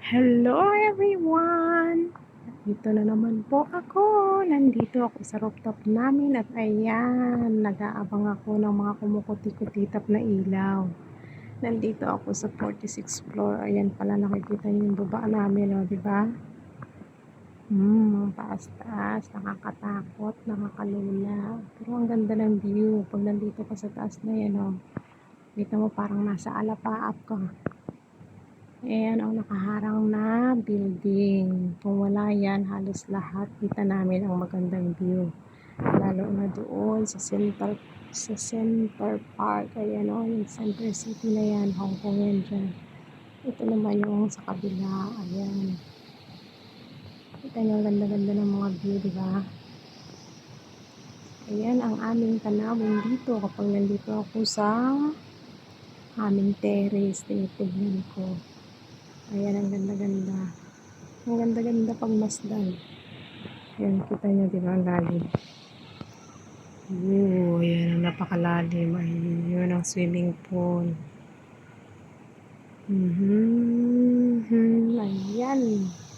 Hello everyone! Dito na naman po ako. Nandito ako sa rooftop namin at ayan, nag-aabang ako ng mga kumukuti-kutitap na ilaw. Nandito ako sa 46th floor. Ayan pala, nakikita niyo yung baba namin, o, di ba? Ang taas-taas, nakakatakot, nakakalula. Pero ang ganda ng view. Pag nandito ka sa taas na yan, o, kita mo parang nasa alapaap ka. Ayan ang nakaharang na building. Kung wala yan, halos lahat kita namin ang magandang view. Lalo na doon sa Center Park. Ayan o, yung Center City na yan, Hong Kong yan dyan. Ito naman yung sa kabila. Ayan. Kita nyo ang ganda-ganda ng mga view, diba? Ayan ang aming tanawin dito kapag nandito ako sa aming terrace. Tinitignan ko. Ayan, ang ganda-ganda. Ang ganda-ganda pag masdan. Ayan, kita nyo, diba, ang lalim. Ayan, ang napakalalim. Ayun, ang swimming pool. Ayan.